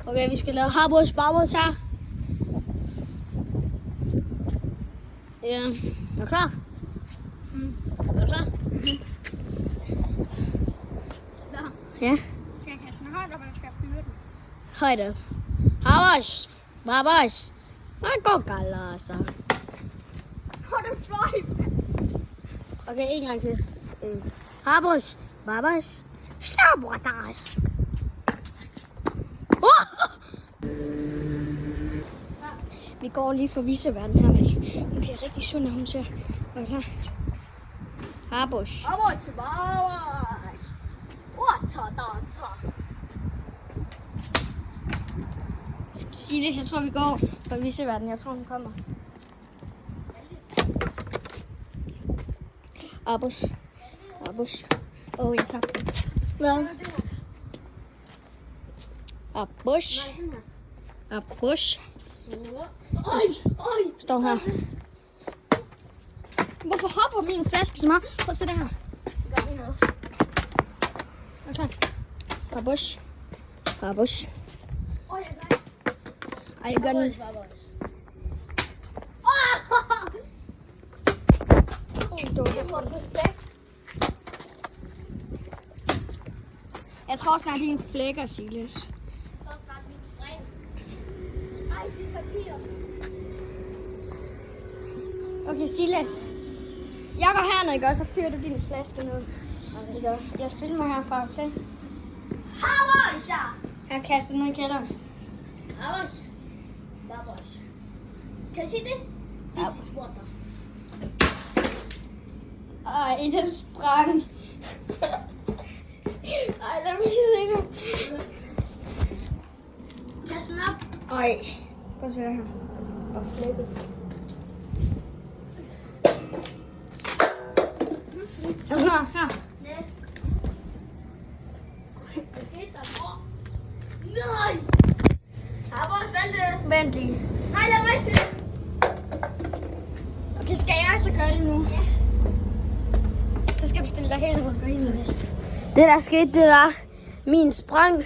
Okay, vi skal lave harbos barbos her. Ja, er du klar? Er du klar? Ja. Skal jeg kaste den højt op, eller skal jeg fyre den? Højt op. Harbos barbos. Nej, gå galt, altså. Hvor den fløj! Okay, en gang til. Harbos barbos. Snabotas. Vi går lige for viseverden her, fordi hun bliver rigtig sund, når hun ser. Er du klar? Harbos. Vamos, vamos! Ortodonter! Silas, jeg tror, vi går for viseverden. Jeg tror, hun kommer. Harbos. Harbos. Jeg tabte. Hvad? Harbos. Harbos. Oj! Står her. Hvorfor hopper min flaske så meget? Prøv at se det her. Gør vi noget? Okay. Harbos. Harbos. Oj, jeg gør det. Ej, det gør den. Jeg tror snart, din flækker, Silas. Så snart mit spring. Ej, det er papir. Okay, Silas. Jeg går herned, ikke også? Så fyrer du din flaske ned. Okay. Jeg filmer herfra, okay? Vamos, ja! Her kaster ned i kælderen. Vamos. Vamos. Kan du se det? This is water. Ej, den sprang. Ej, lad mig se det. Kast den op. Ej, prøv at se det her. Og flækket. Her. Nej. Hvad skete der? Nej! Vamos, vent. Vent lige. Nej, lad mig ikke det. Okay, skal jeg så gøre det nu? Ja. Så skal du stille dig helt rundt og ind med det. Det der skete, det var min sprang.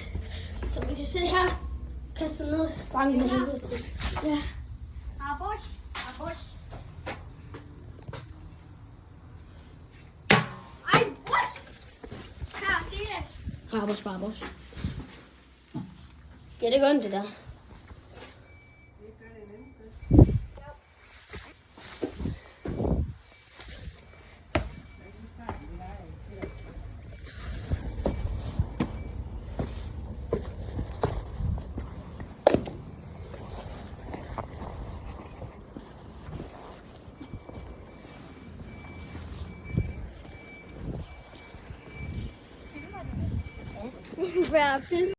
Som vi kan se her. Kastet ned og sprang med helvede til. Ja. Vamos. Vamos. Ej, what? Her, Silas. Barbos. Ja, det gør ondt, det der. Hvad er film?